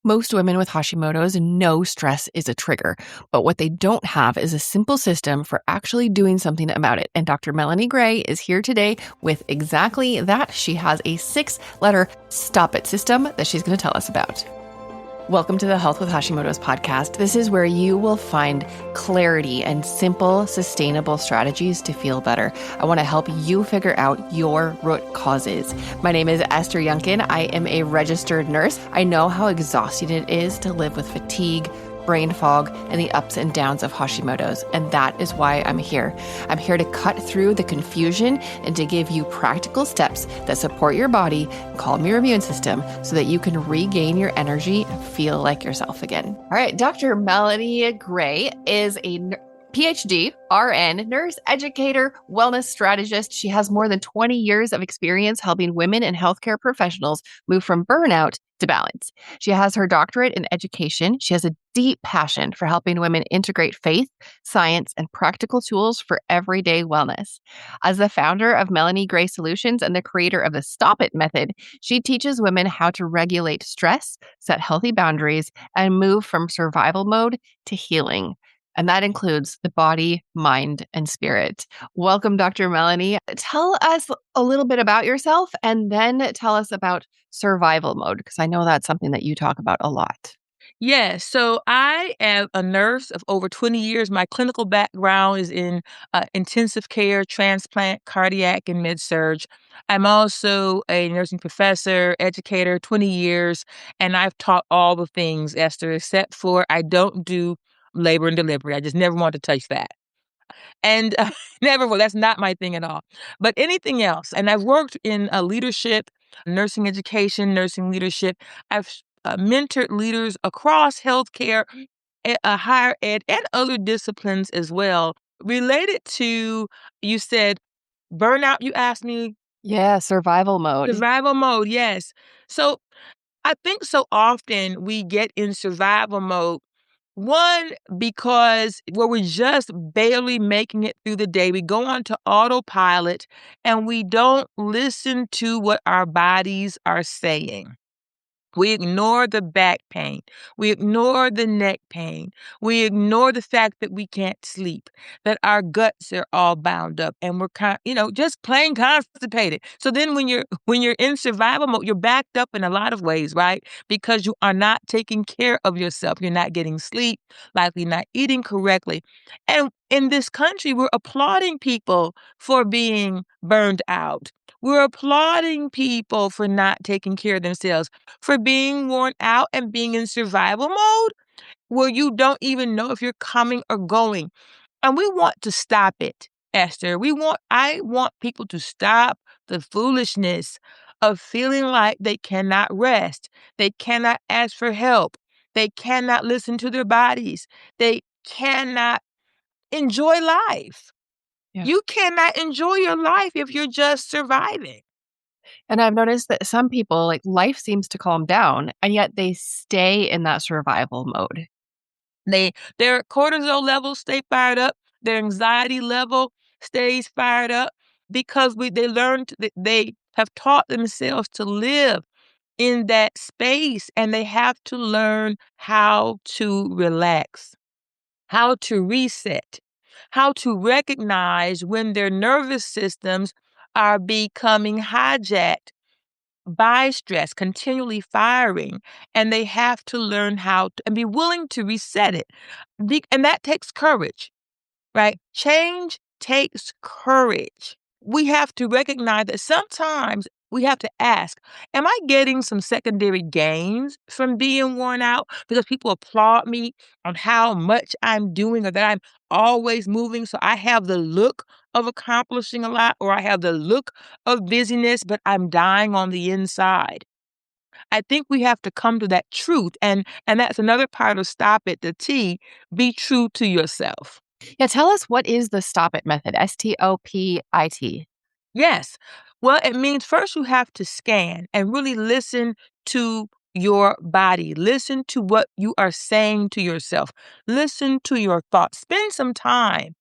Most women with Hashimoto's know stress is a trigger, but what they don't have is a simple system for actually doing something about it. And Dr. Melanie Gray is here today with exactly that. She has a 6-letter stop it system that she's going to tell us about. Welcome to the Health with Hashimoto's podcast. This is where you will find clarity and simple, sustainable strategies to feel better. I want to help you figure out your root causes. My name is Esther Yunkin. I am a registered nurse. I know how exhausting it is to live with fatigue, brain fog, and the ups and downs of Hashimoto's. And that is why I'm here. I'm here to cut through the confusion and to give you practical steps that support your body, calm your immune system, so that you can regain your energy and feel like yourself again. All right, Dr. Melanie Gray is a PhD, RN, nurse educator, wellness strategist. She has more than 20 years of experience helping women and healthcare professionals move from burnout to balance. She has her doctorate in education. She has a deep passion for helping women integrate faith, science, and practical tools for everyday wellness. As the founder of Melanie Gray Solutions and the creator of the Stop It method, she teaches women how to regulate stress, set healthy boundaries, and move from survival mode to healing. And that includes the body, mind, and spirit. Welcome, Dr. Melanie. Tell us a little bit about yourself and then tell us about survival mode, because I know that's something that you talk about a lot. Yes. So I am a nurse of over 20 years. My clinical background is in intensive care, transplant, cardiac, and med-surg. I'm also a nursing professor, educator, 20 years, and I've taught all the things, Esther, except for I don't do labor and delivery. I just never want to touch that. And never will. That's not my thing at all. But anything else. And I've worked in leadership, nursing education, nursing leadership. I've mentored leaders across healthcare, higher ed, and other disciplines as well. Related to, you said, burnout, you asked me? Yeah, survival mode. Survival mode, yes. So I think so often we get in survival mode. One, because we're just barely making it through the day. We go on to autopilot and we don't listen to what our bodies are saying. We ignore the back pain. We ignore the neck pain. We ignore the fact that we can't sleep, that our guts are all bound up and we're just plain constipated. So then when you're in survival mode, you're backed up in a lot of ways, right? Because you are not taking care of yourself. You're not getting sleep, likely not eating correctly. And in this country, we're applauding people for being burned out. We're applauding people for not taking care of themselves, for being worn out and being in survival mode where you don't even know if you're coming or going. And we want to stop it, Esther. I want people to stop the foolishness of feeling like they cannot rest. They cannot ask for help. They cannot listen to their bodies. They cannot enjoy life. Yeah. You cannot enjoy your life if you're just surviving. And I've noticed that some people, like, life seems to calm down, and yet they stay in that survival mode. Their cortisol levels stay fired up. Their anxiety level stays fired up because they have taught themselves to live in that space, and they have to learn how to relax, how to reset, how to recognize when their nervous systems are becoming hijacked by stress, continually firing, and they have to learn how to and be willing to reset it. And that takes courage, right? Change takes courage. We have to recognize that sometimes we have to ask, am I getting some secondary gains from being worn out? Because people applaud me on how much I'm doing or that I'm always moving. So I have the look of accomplishing a lot, or I have the look of busyness, but I'm dying on the inside. I think we have to come to that truth. And that's another part of Stop It, the T, be true to yourself. Yeah, tell us, what is the Stop It method? STOPIT. Yes. Well, it means first you have to scan and really listen to your body. Listen to what you are saying to yourself. Listen to your thoughts. Spend some time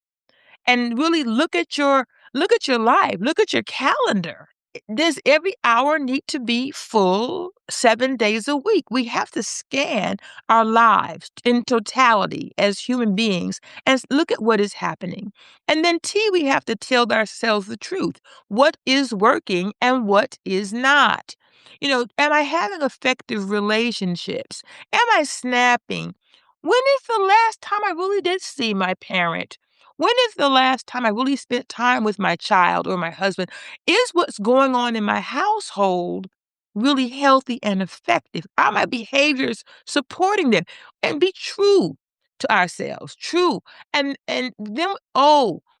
and really look at your life. Look at your calendar. Does every hour need to be full 7 days a week? We have to scan our lives in totality as human beings and look at what is happening. And then T, we have to tell ourselves the truth. What is working and what is not? Am I having effective relationships? Am I snapping? When is the last time I really did see my parent? When is the last time I really spent time with my child or my husband? Is what's going on in my household really healthy and effective? Are my behaviors supporting them? And be true to ourselves, true. And then,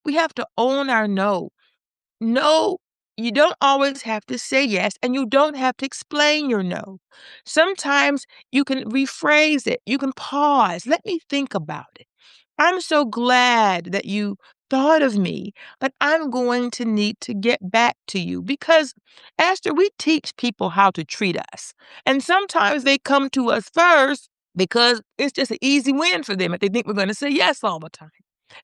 we have to own our no. No, you don't always have to say yes, and you don't have to explain your no. Sometimes you can rephrase it. You can pause. Let me think about it. I'm so glad that you thought of me, but I'm going to need to get back to you because, Esther, we teach people how to treat us. And sometimes they come to us first because it's just an easy win for them if they think we're going to say yes all the time.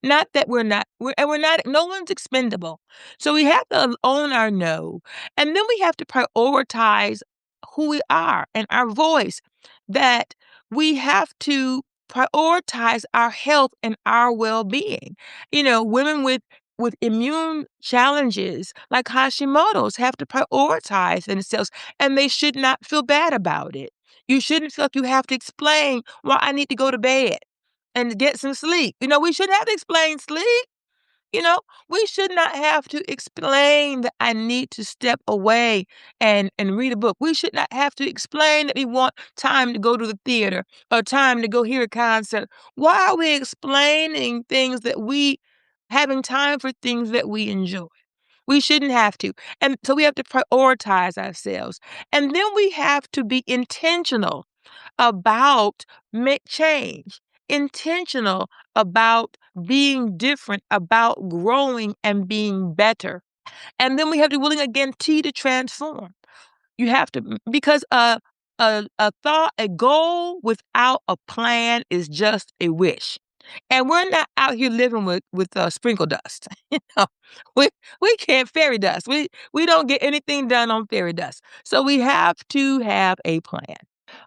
Not that we're not, no one's expendable. So we have to own our no. And then we have to prioritize who we are and our voice, that we have to prioritize our health and our well-being. Women with immune challenges like Hashimoto's have to prioritize themselves, and they should not feel bad about it. You shouldn't feel like you have to explain why I need to go to bed and get some sleep. We shouldn't have to explain sleep. You know, we should not have to explain that I need to step away and read a book. We should not have to explain that we want time to go to the theater or time to go hear a concert. Why are we explaining things that having time for things that we enjoy? We shouldn't have to. And so we have to prioritize ourselves. And then we have to be intentional about make change, intentional about being different, about growing and being better. And then we have to be willing again to transform. You have to because a thought, a goal without a plan is just a wish. And we're not out here living with sprinkle dust. know, we we can't fairy dust. We don't get anything done on fairy dust. So we have to have a plan.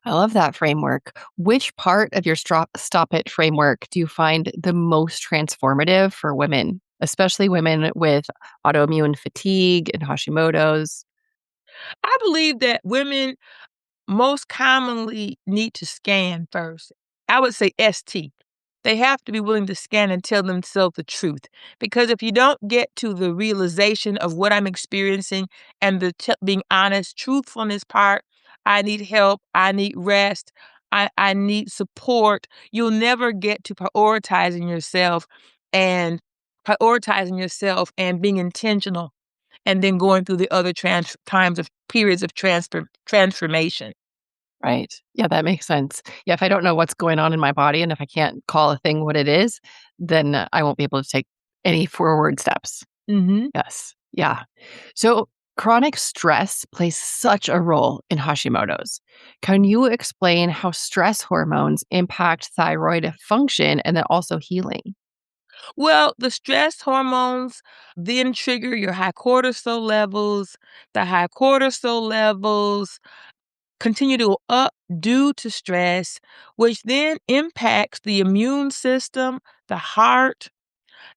I love that framework. Which part of your stop it framework do you find the most transformative for women, especially women with autoimmune fatigue and Hashimoto's? I believe that women most commonly need to scan first. I would say ST. They have to be willing to scan and tell themselves the truth. Because if you don't get to the realization of what I'm experiencing and being honest, truthfulness part, I need help, I need rest, I need support, you'll never get to and prioritizing yourself and being intentional and then going through the other times of periods of transformation. Right. Yeah, that makes sense. Yeah, if I don't know what's going on in my body and if I can't call a thing what it is, then I won't be able to take any forward steps. Mhm. Yes. Yeah. So chronic stress plays such a role in Hashimoto's. Can you explain how stress hormones impact thyroid function and then also healing? Well, the stress hormones then trigger your high cortisol levels. The high cortisol levels continue to go up due to stress, which then impacts the immune system, the heart,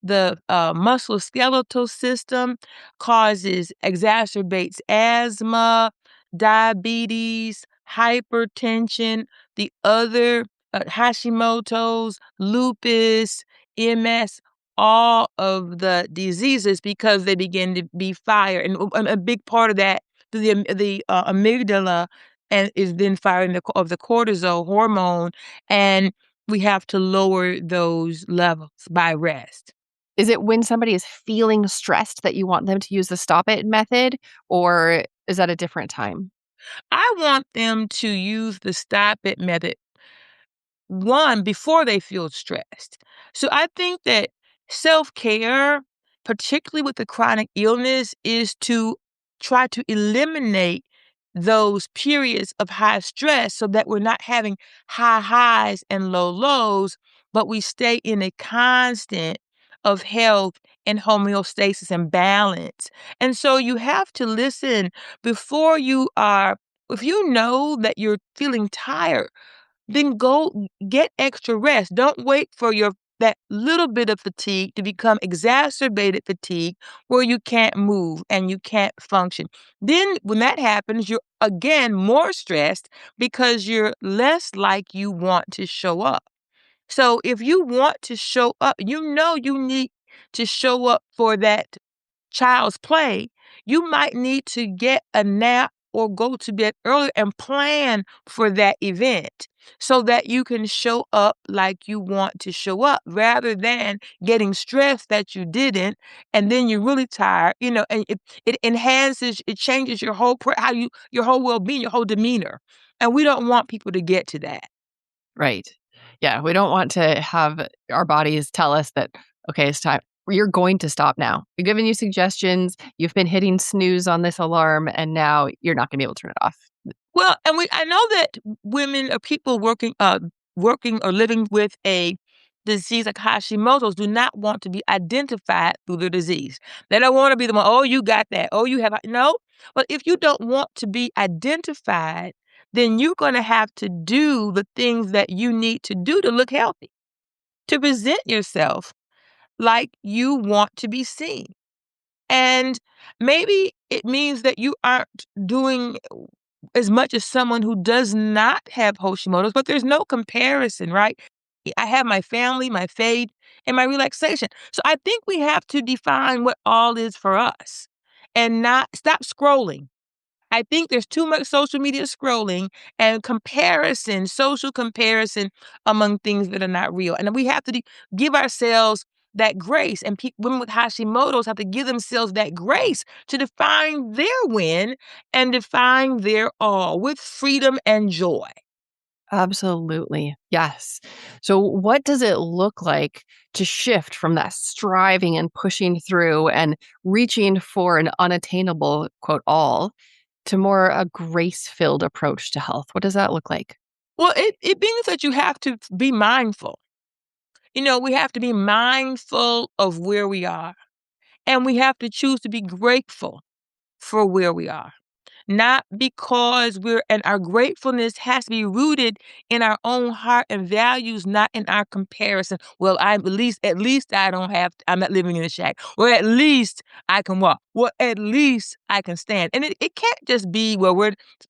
the musculoskeletal system, exacerbates asthma, diabetes, hypertension, the other Hashimoto's, lupus, MS, all of the diseases because they begin to be fired. And a big part of that, the amygdala, and is then firing of the cortisol hormone, and we have to lower those levels by rest. Is it when somebody is feeling stressed that you want them to use the stop it method, or is that a different time? I want them to use the stop it method, one, before they feel stressed. So I think that self care, particularly with the chronic illness, is to try to eliminate those periods of high stress so that we're not having high highs and low lows, but we stay in a constant of health and homeostasis and balance. And so you have to listen before you are, if you know that you're feeling tired, then go get extra rest. Don't wait for your that little bit of fatigue to become exacerbated fatigue where you can't move and you can't function. Then when that happens, you're again more stressed because you're less like you want to show up. So if you want to show up, you know you need to show up for that child's play, you might need to get a nap or go to bed early and plan for that event so that you can show up like you want to show up rather than getting stressed that you didn't and then you're really tired, and it enhances, it changes your whole your whole well-being, your whole demeanor. And we don't want people to get to that. Right. Yeah, we don't want to have our bodies tell us that, okay, it's time. You're going to stop now. We've given you suggestions. You've been hitting snooze on this alarm, and now you're not going to be able to turn it off. Well, and I know that women or people working or living with a disease like Hashimoto's do not want to be identified through the disease. They don't want to be the one, oh, you got that. Oh, you have no. But if you don't want to be identified, then you're going to have to do the things that you need to do to look healthy, to present yourself like you want to be seen. And maybe it means that you aren't doing as much as someone who does not have Hashimoto's, but there's no comparison, right? I have my family, my faith, and my relaxation. So I think we have to define what all is for us and not stop scrolling. I think there's too much social media scrolling and comparison, social comparison among things that are not real. And we have to give ourselves that grace. And women with Hashimoto's have to give themselves that grace to define their win and define their all with freedom and joy. Absolutely. Yes. So, what does it look like to shift from that striving and pushing through and reaching for an unattainable, quote, all to more a grace filled approach to health? What does that look like? Well, it means that you have to be mindful. We have to be mindful of where we are, and we have to choose to be grateful for where we are. Not because and our gratefulness has to be rooted in our own heart and values, not in our comparison. Well, at least I'm not living in a shack. Well, at least I can walk. Well, at least I can stand. And it can't just be,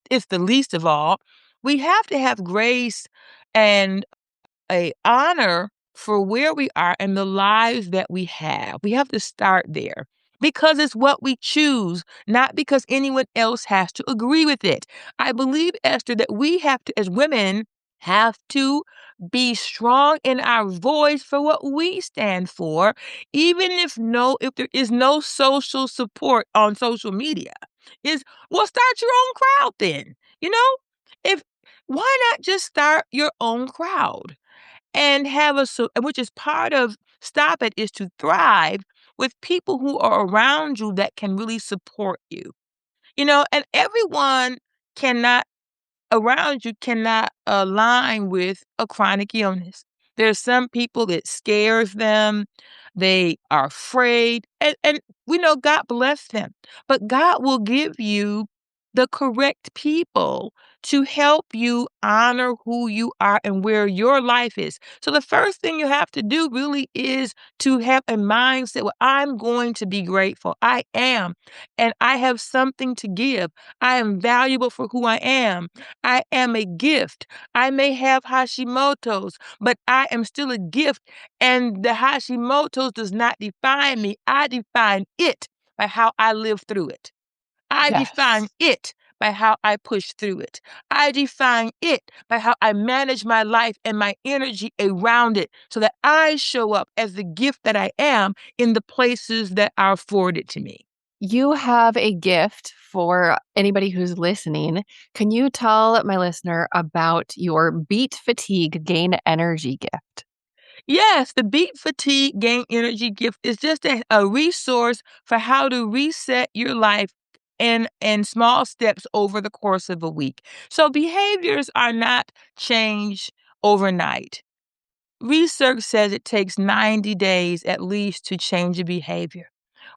it's the least of all. We have to have grace and a honor for where we are and the lives that we have. We have to start there because it's what we choose, not because anyone else has to agree with it. I believe, Esther, that we have to, as women, have to be strong in our voice for what we stand for, even if there is no social support on social media. Start your own crowd then. You know, if why not just start your own crowd? And which is part of Stop It, is to thrive with people who are around you that can really support you. And everyone cannot around you cannot align with a chronic illness. There's some people that scares them. They are afraid. And we know God bless them. But God will give you the correct people to help you honor who you are and where your life is. So the first thing you have to do really is to have a mindset where I'm going to be grateful. I am. And I have something to give. I am valuable for who I am. I am a gift. I may have Hashimoto's, but I am still a gift. And the Hashimoto's does not define me. I define it by how I live through it. I define Yes. it by how I push through it. I define it by how I manage my life and my energy around it so that I show up as the gift that I am in the places that are afforded to me. You have a gift for anybody who's listening. Can you tell my listener about your Beat Fatigue Gain Energy gift? Yes, the Beat Fatigue Gain Energy gift is just a resource for how to reset your life in small steps over the course of a week. So behaviors are not changed overnight. research says it takes 90 days at least to change your behavior.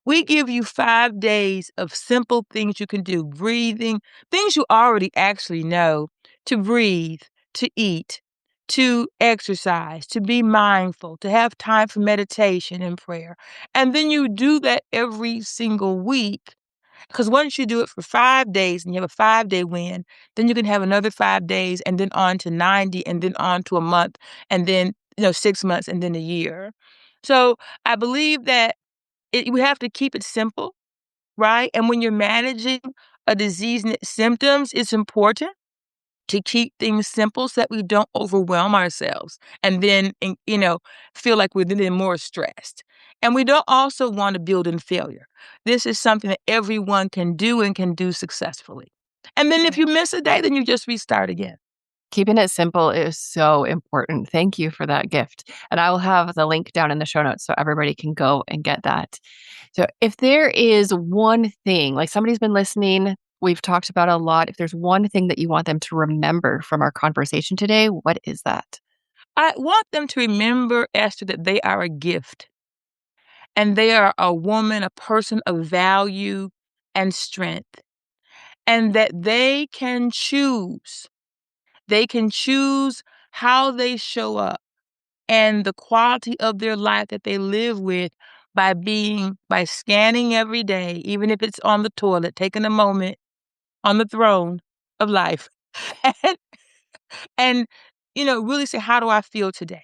We give you 5 days of simple things you can do, breathing, things you already actually know, to breathe, to eat, to exercise, to be mindful, to have time for meditation and prayer. And then you do that every single week. Because once you do it for 5 days and you have a 5-day win, then you can have another 5 days and then on to 90 and then on to a month and then, 6 months and then a year. So I believe that we have to keep it simple, right? And when you're managing a disease and its symptoms, it's important to keep things simple so that we don't overwhelm ourselves and then, feel like we're then more stressed. And we don't also want to build in failure. This is something that everyone can do and can do successfully. And then if you miss a day, then you just restart again. Keeping it simple is so important. Thank you for that gift. And I will have the link down in the show notes so everybody can go and get that. So if there is one thing, like somebody's been listening, we've talked about a lot. If there's one thing that you want them to remember from our conversation today, what is that? I want them to remember, Esther, that they are a gift and they are a woman, a person of value and strength, and that they can choose. They can choose how they show up and the quality of their life that they live with by scanning every day, even if it's on the toilet, taking a moment on the throne of life and, and really say, how do I feel today?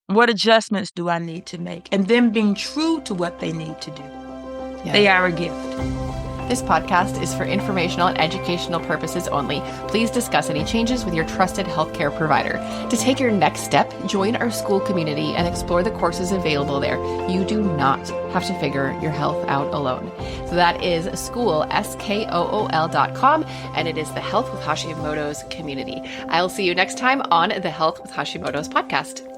What adjustments do I need to make? And then being true to what they need to do. Yeah. They are a gift. This podcast is for informational and educational purposes only. Please discuss any changes with your trusted healthcare provider. To take your next step, join our school community and explore the courses available there. You do not have to figure your health out alone. So that is school, SKOOL.com, and it is the Health with Hashimoto's community. I'll see you next time on the Health with Hashimoto's podcast.